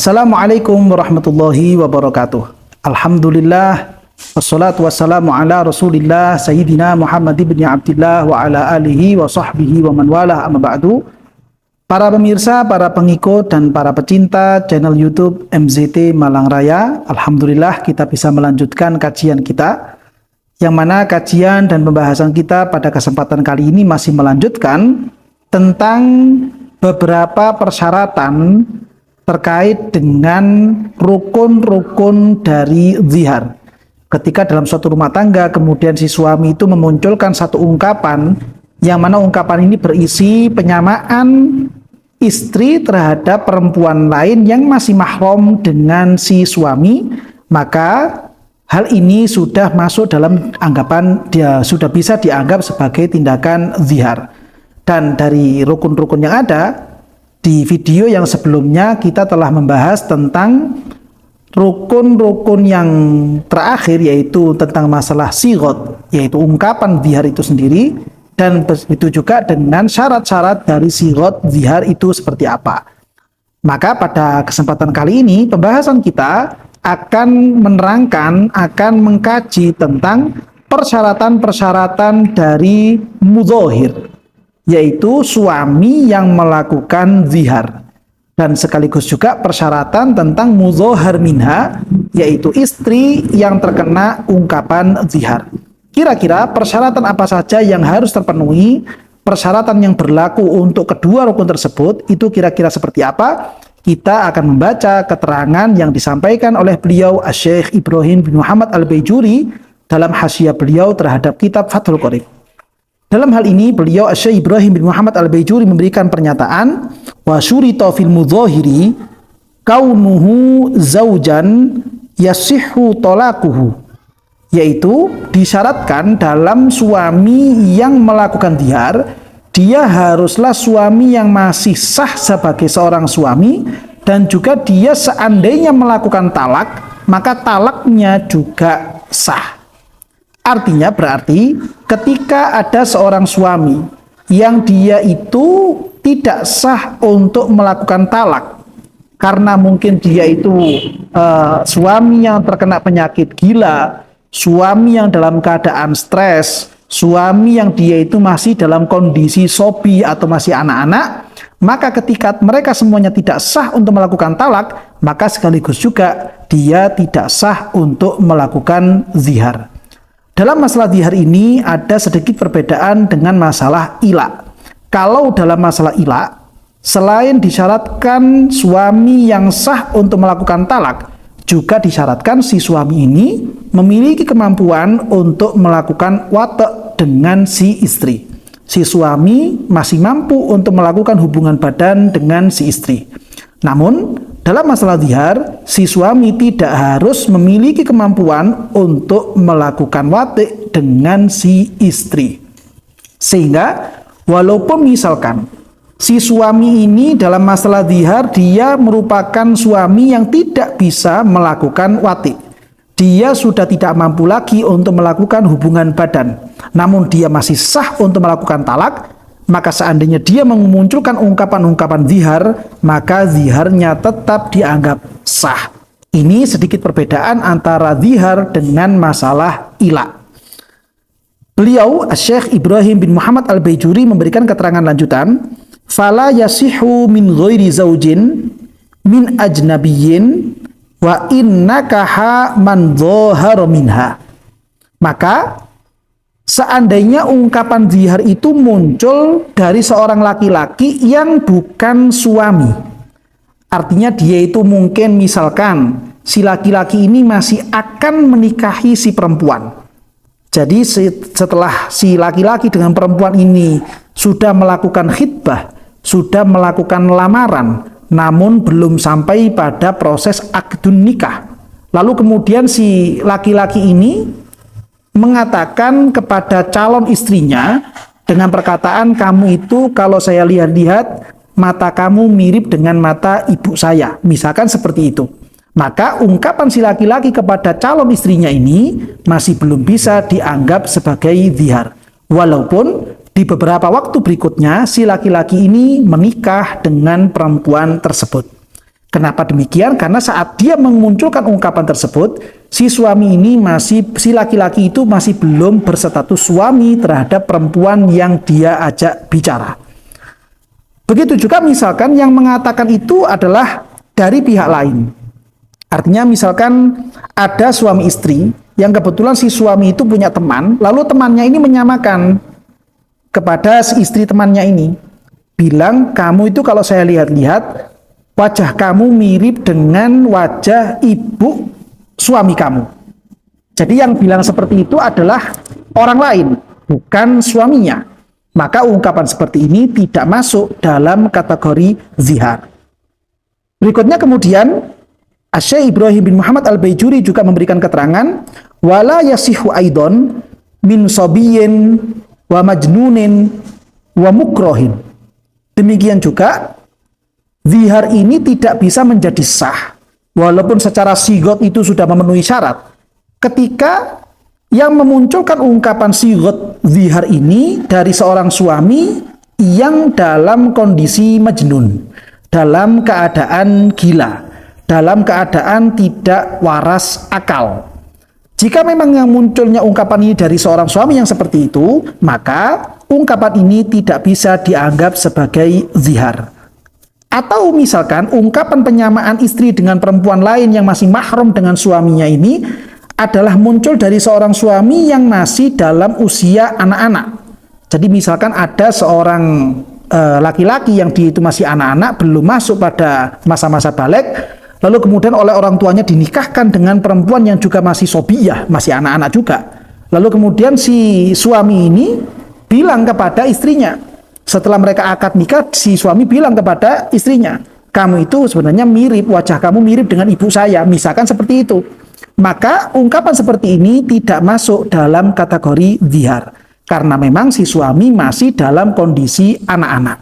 Assalamualaikum warahmatullahi wabarakatuh. Alhamdulillah, wassalatu wassalamu ala rasulillah Sayyidina Muhammad ibn Abdillah wa ala alihi wa sahbihi wa man walah, amma ba'du. Para pemirsa, para pengikut dan para pecinta channel YouTube MZT Malang Raya, alhamdulillah kita bisa melanjutkan kajian kita, yang mana kajian dan pembahasan kita pada kesempatan kali ini masih melanjutkan tentang beberapa persyaratan terkait dengan rukun-rukun dari zihar. Ketika dalam suatu rumah tangga kemudian si suami itu memunculkan satu ungkapan, yang mana ungkapan ini berisi penyamaan istri terhadap perempuan lain yang masih mahram dengan si suami, maka hal ini sudah masuk dalam anggapan sudah bisa dianggap sebagai tindakan zihar. Dan dari rukun-rukun yang ada, di video yang sebelumnya kita telah membahas tentang rukun-rukun yang terakhir, yaitu tentang masalah sigot, yaitu ungkapan zihar itu sendiri, dan itu juga dengan syarat-syarat dari sigot zihar itu seperti apa. Maka pada kesempatan kali ini pembahasan kita akan menerangkan, akan mengkaji tentang persyaratan-persyaratan dari mudzohir, yaitu suami yang melakukan zihar, dan sekaligus juga persyaratan tentang mudzohar minha, yaitu istri yang terkena ungkapan zihar. Kira-kira persyaratan apa saja yang harus terpenuhi, persyaratan yang berlaku untuk kedua rukun tersebut itu kira-kira seperti apa? Kita akan membaca keterangan yang disampaikan oleh beliau Syekh Ibrahim bin Muhammad Al-Baijuri dalam hasyiah beliau terhadap kitab Fathul Qorib. Dalam hal ini beliau Syekh Ibrahim bin Muhammad Al-Baijuri memberikan pernyataan wa syurita fil mudzohiri kaunuhu zaujan yasihhu talaquhu, yaitu disyaratkan dalam suami yang melakukan zihar, dia haruslah suami yang masih sah sebagai seorang suami, dan juga dia seandainya melakukan talak, maka talaknya juga sah. Artinya berarti ketika ada seorang suami yang dia itu tidak sah untuk melakukan talak, karena mungkin dia itu suami yang terkena penyakit gila, suami yang dalam keadaan stres, suami yang dia itu masih dalam kondisi sobi atau masih anak-anak, maka ketika mereka semuanya tidak sah untuk melakukan talak, maka sekaligus juga dia tidak sah untuk melakukan zihar. Dalam masalah zihar ini ada sedikit perbedaan dengan masalah ila. Kalau dalam masalah ila, selain disyaratkan suami yang sah untuk melakukan talak, juga disyaratkan si suami ini memiliki kemampuan untuk melakukan wata' dengan si istri. Si suami masih mampu untuk melakukan hubungan badan dengan si istri. Namun dalam masalah zihar, si suami tidak harus memiliki kemampuan untuk melakukan wati' dengan si istri. Sehingga walaupun misalkan si suami ini dalam masalah zihar dia merupakan suami yang tidak bisa melakukan wati', dia sudah tidak mampu lagi untuk melakukan hubungan badan, namun dia masih sah untuk melakukan talak, maka seandainya dia memunculkan ungkapan-ungkapan zihar, maka ziharnya tetap dianggap sah. Ini sedikit perbedaan antara zihar dengan masalah ila. Beliau Syekh Ibrahim bin Muhammad Al-Baijuri memberikan keterangan lanjutan, fala yasihu min ghairi zaujin min ajnabiyyin wa innakaha man dhahara minha. Maka seandainya ungkapan zihar itu muncul dari seorang laki-laki yang bukan suami, artinya dia itu mungkin misalkan si laki-laki ini masih akan menikahi si perempuan. Jadi setelah si laki-laki dengan perempuan ini sudah melakukan khitbah, sudah melakukan lamaran, namun belum sampai pada proses akdun nikah, lalu kemudian si laki-laki ini mengatakan kepada calon istrinya dengan perkataan, kamu itu kalau saya lihat-lihat mata kamu mirip dengan mata ibu saya, misalkan seperti itu. Maka ungkapan si laki-laki kepada calon istrinya ini masih belum bisa dianggap sebagai zihar, walaupun di beberapa waktu berikutnya si laki-laki ini menikah dengan perempuan tersebut. Kenapa demikian? Karena saat dia memunculkan ungkapan tersebut, si suami ini si laki-laki itu masih belum berstatus suami terhadap perempuan yang dia ajak bicara. Begitu juga misalkan yang mengatakan itu adalah dari pihak lain. Artinya misalkan ada suami istri yang kebetulan si suami itu punya teman, lalu temannya ini menyamakan kepada si istri temannya ini. Bilang, kamu itu kalau saya lihat-lihat, wajah kamu mirip dengan wajah ibu suami kamu. Jadi yang bilang seperti itu adalah orang lain, bukan suaminya. Maka ungkapan seperti ini tidak masuk dalam kategori zihar. Berikutnya kemudian, Asy-Syaikh Ibrahim bin Muhammad Al-Baijuri juga memberikan keterangan, wala yasihu aidon min sobiyin wa majnunin wa mukrohin. Demikian juga, zihar ini tidak bisa menjadi sah, walaupun secara sigot itu sudah memenuhi syarat. Ketika yang memunculkan ungkapan sigot zihar ini dari seorang suami yang dalam kondisi majnun, dalam keadaan gila, dalam keadaan tidak waras akal. Jika memang yang munculnya ungkapan ini dari seorang suami yang seperti itu, maka ungkapan ini tidak bisa dianggap sebagai zihar. Atau misalkan ungkapan penyamaan istri dengan perempuan lain yang masih mahram dengan suaminya ini adalah muncul dari seorang suami yang masih dalam usia anak-anak. Jadi misalkan ada seorang laki-laki yang dia itu masih anak-anak, belum masuk pada masa-masa balik, lalu kemudian oleh orang tuanya dinikahkan dengan perempuan yang juga masih sobiyah, masih anak-anak juga. Lalu kemudian si suami ini bilang kepada istrinya, setelah mereka akad nikah, si suami bilang kepada istrinya, kamu itu sebenarnya mirip, wajah kamu mirip dengan ibu saya, misalkan seperti itu. Maka ungkapan seperti ini tidak masuk dalam kategori zihar, karena memang si suami masih dalam kondisi anak-anak.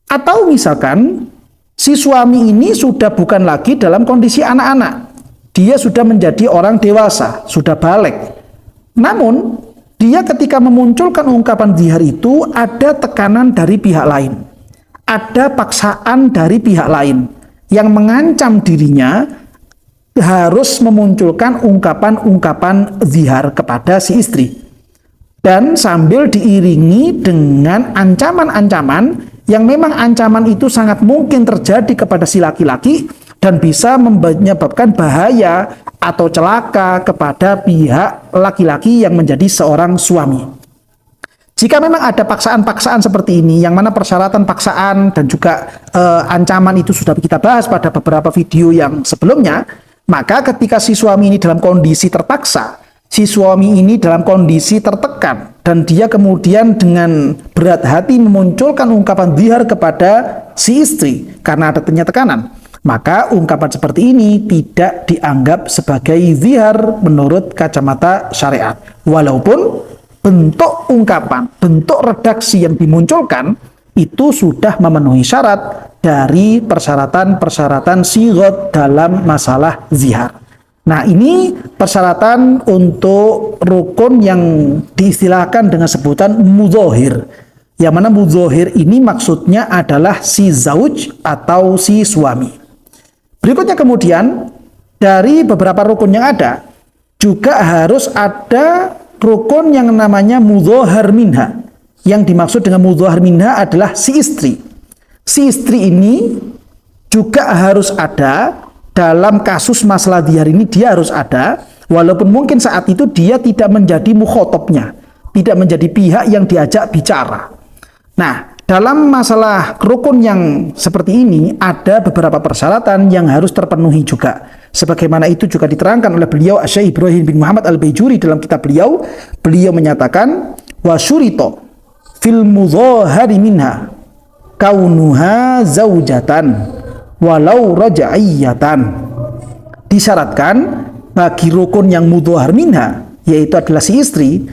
Atau misalkan si suami ini sudah bukan lagi dalam kondisi anak-anak, dia sudah menjadi orang dewasa, sudah balik. Namun dia ketika memunculkan ungkapan zihar itu ada tekanan dari pihak lain, ada paksaan dari pihak lain yang mengancam dirinya harus memunculkan ungkapan-ungkapan zihar kepada si istri, dan sambil diiringi dengan ancaman-ancaman yang memang ancaman itu sangat mungkin terjadi kepada si laki-laki dan bisa menyebabkan bahaya atau celaka kepada pihak laki-laki yang menjadi seorang suami. Jika memang ada paksaan-paksaan seperti ini, yang mana persyaratan paksaan dan juga ancaman itu sudah kita bahas pada beberapa video yang sebelumnya, maka ketika si suami ini dalam kondisi terpaksa, si suami ini dalam kondisi tertekan, dan dia kemudian dengan berat hati memunculkan ungkapan zihar kepada si istri karena ada tekanan, maka ungkapan seperti ini tidak dianggap sebagai zihar menurut kacamata syariat. Walaupun bentuk ungkapan, bentuk redaksi yang dimunculkan itu sudah memenuhi syarat dari persyaratan-persyaratan sigot dalam masalah zihar. Nah, ini persyaratan untuk rukun yang diistilahkan dengan sebutan mudzohir. Yang mana mudzohir ini maksudnya adalah si zauj atau si suami. Berikutnya kemudian, dari beberapa rukun yang ada, juga harus ada rukun yang namanya mudzohar minha. Yang dimaksud dengan mudzohar minha adalah si istri. Si istri ini juga harus ada. Dalam kasus masalah zihar ini dia harus ada, walaupun mungkin saat itu dia tidak menjadi mukhotobnya, tidak menjadi pihak yang diajak bicara. Nah, dalam masalah rukun yang seperti ini ada beberapa persyaratan yang harus terpenuhi juga. Sebagaimana itu juga diterangkan oleh beliau Asy-Syaikh Ibrahim bin Muhammad Al-Baijuri dalam kitab beliau. Beliau menyatakan wa syurito fil mudzohari minha kaunuha zaujatan walau raja'iyatan. Disyaratkan bagi rukun yang mudzohar minha, yaitu adalah si istri,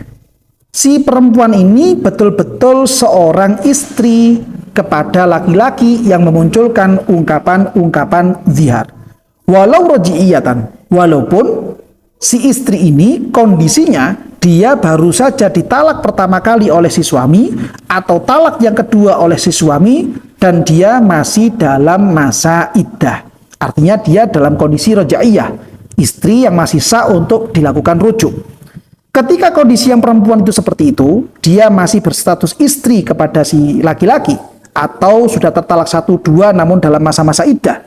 si perempuan ini betul-betul seorang istri kepada laki-laki yang memunculkan ungkapan-ungkapan zihar. Walau raja'iyatan, walaupun si istri ini kondisinya dia baru saja ditalak pertama kali oleh si suami atau talak yang kedua oleh si suami dan dia masih dalam masa iddah. Artinya dia dalam kondisi rojaiyah, istri yang masih sah untuk dilakukan rujuk. Ketika kondisi yang perempuan itu seperti itu, dia masih berstatus istri kepada si laki-laki, atau sudah tertalak 1-2 namun dalam masa-masa iddah.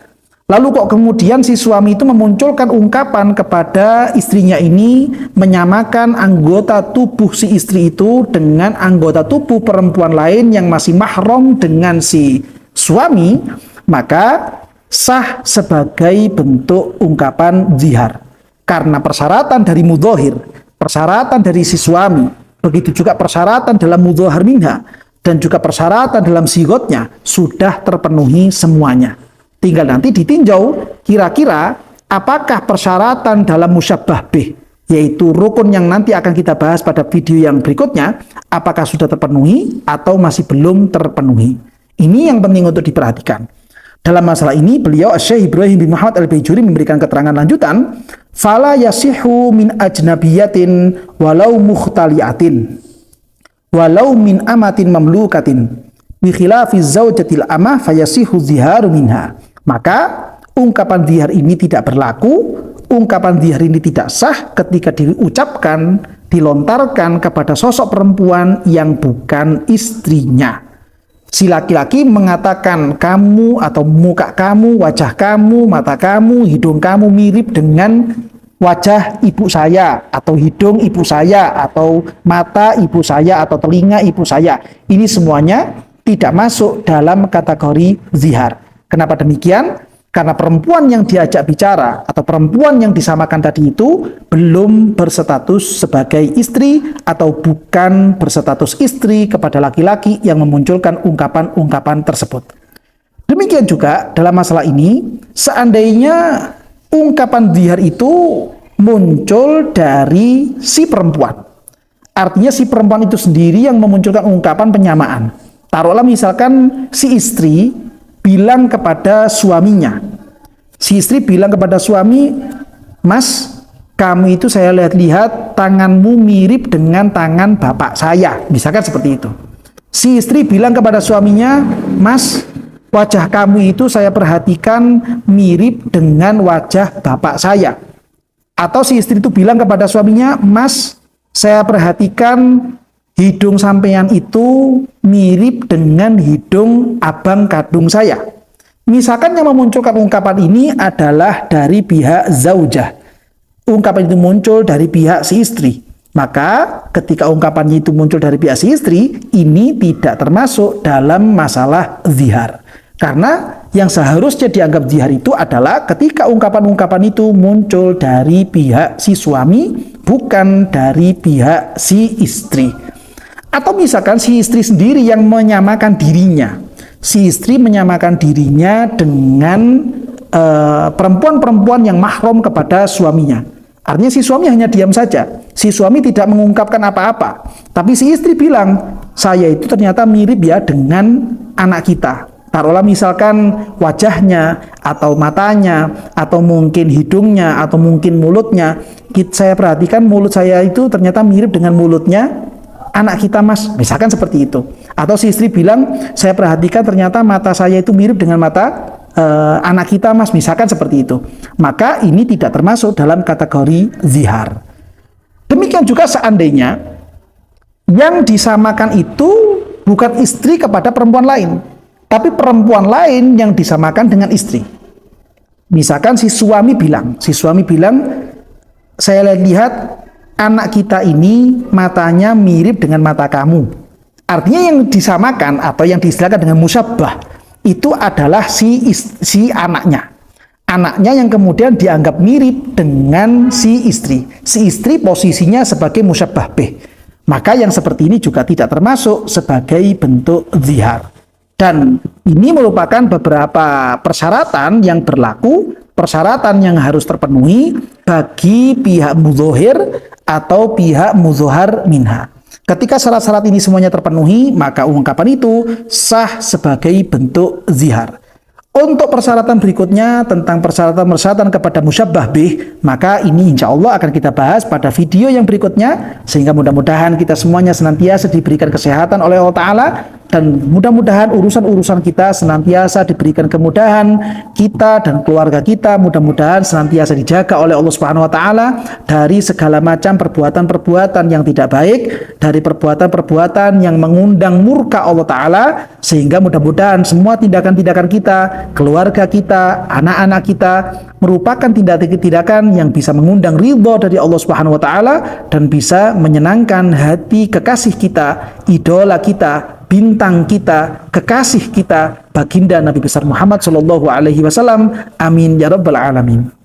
Lalu kok kemudian si suami itu memunculkan ungkapan kepada istrinya ini, menyamakan anggota tubuh si istri itu dengan anggota tubuh perempuan lain yang masih mahram dengan si suami, maka sah sebagai bentuk ungkapan zihar. Karena persyaratan dari mudhahir, persyaratan dari si suami, begitu juga persyaratan dalam mudhahar minha, dan juga persyaratan dalam sigotnya sudah terpenuhi semuanya. Tinggal nanti ditinjau kira-kira apakah persyaratan dalam musyabbah bih, yaitu rukun yang nanti akan kita bahas pada video yang berikutnya, apakah sudah terpenuhi atau masih belum terpenuhi. Ini yang penting untuk diperhatikan. Dalam masalah ini beliau Syekh Ibrahim bin Muhammad Al-Bajuri memberikan keterangan lanjutan, fala yasihu min ajnabiyatin walau mukhtaliatin walau min amatin mamlukatin bi khilafiz zaujatil amah fayasihu ziharu minha. Maka ungkapan zihar ini tidak berlaku, ungkapan zihar ini tidak sah ketika diucapkan, dilontarkan kepada sosok perempuan yang bukan istrinya. Si laki-laki mengatakan kamu atau muka kamu, wajah kamu, mata kamu, hidung kamu mirip dengan wajah ibu saya, atau hidung ibu saya, atau mata ibu saya, atau telinga ibu saya. Ini semuanya tidak masuk dalam kategori zihar. Kenapa demikian? Karena perempuan yang diajak bicara atau perempuan yang disamakan tadi itu belum berstatus sebagai istri atau bukan berstatus istri kepada laki-laki yang memunculkan ungkapan-ungkapan tersebut. Demikian juga dalam masalah ini, seandainya ungkapan zihar itu muncul dari si perempuan, artinya si perempuan itu sendiri yang memunculkan ungkapan penyamaan. Taruhlah misalkan si istri bilang kepada suaminya, si istri bilang kepada suami, Mas, kamu itu saya lihat-lihat tanganmu mirip dengan tangan bapak saya, misalkan seperti itu. Si istri bilang kepada suaminya, Mas, wajah kamu itu saya perhatikan mirip dengan wajah bapak saya. Atau si istri itu bilang kepada suaminya, Mas, saya perhatikan hidung sampean itu mirip dengan hidung abang kandung saya. Misalkan yang memunculkan ungkapan ini adalah dari pihak zaujah. Ungkapan itu muncul dari pihak si istri. Maka ketika ungkapannya itu muncul dari pihak si istri, ini tidak termasuk dalam masalah zihar. Karena yang seharusnya dianggap zihar itu adalah ketika ungkapan-ungkapan itu muncul dari pihak si suami, bukan dari pihak si istri. Atau misalkan si istri sendiri yang menyamakan dirinya. Si istri menyamakan dirinya dengan perempuan-perempuan yang mahram kepada suaminya. Artinya si suami hanya diam saja. Si suami tidak mengungkapkan apa-apa. Tapi si istri bilang, saya itu ternyata mirip ya dengan anak kita. Taruhlah misalkan wajahnya, atau matanya, atau mungkin hidungnya, atau mungkin mulutnya. Saya perhatikan mulut saya itu ternyata mirip dengan mulutnya anak kita, Mas, misalkan seperti itu. Atau si istri bilang, saya perhatikan ternyata mata saya itu mirip dengan mata anak kita, Mas, misalkan seperti itu. Maka ini tidak termasuk dalam kategori zihar. Demikian juga seandainya yang disamakan itu bukan istri kepada perempuan lain, tapi perempuan lain yang disamakan dengan istri. Misalkan si suami bilang, saya lihat anak kita ini matanya mirip dengan mata kamu. Artinya yang disamakan atau yang diistilahkan dengan musyabbah itu adalah si anaknya. Anaknya yang kemudian dianggap mirip dengan si istri. Si istri posisinya sebagai musyabbah bih. Maka yang seperti ini juga tidak termasuk sebagai bentuk zihar. Dan ini merupakan beberapa persyaratan yang berlaku, persyaratan yang harus terpenuhi bagi pihak mudhahir atau pihak mudhahar minha. Ketika syarat-syarat ini semuanya terpenuhi, maka ungkapan itu sah sebagai bentuk zihar. Untuk persyaratan berikutnya tentang persyaratan kepada musyabbah bih, maka ini insya Allah akan kita bahas pada video yang berikutnya, sehingga mudah-mudahan kita semuanya senantiasa diberikan kesehatan oleh Allah Ta'ala, dan mudah-mudahan urusan-urusan kita senantiasa diberikan kemudahan, kita dan keluarga kita mudah-mudahan senantiasa dijaga oleh Allah Subhanahu wa taala dari segala macam perbuatan-perbuatan yang tidak baik, dari perbuatan-perbuatan yang mengundang murka Allah taala, sehingga mudah-mudahan semua tindakan-tindakan kita, keluarga kita, anak-anak kita merupakan tindakan-tindakan yang bisa mengundang ridho dari Allah Subhanahu wa taala dan bisa menyenangkan hati kekasih kita, idola kita, bintang kita, kekasih kita, baginda Nabi besar Muhammad sallallahu alaihi wasallam. Amin ya rabbal alamin.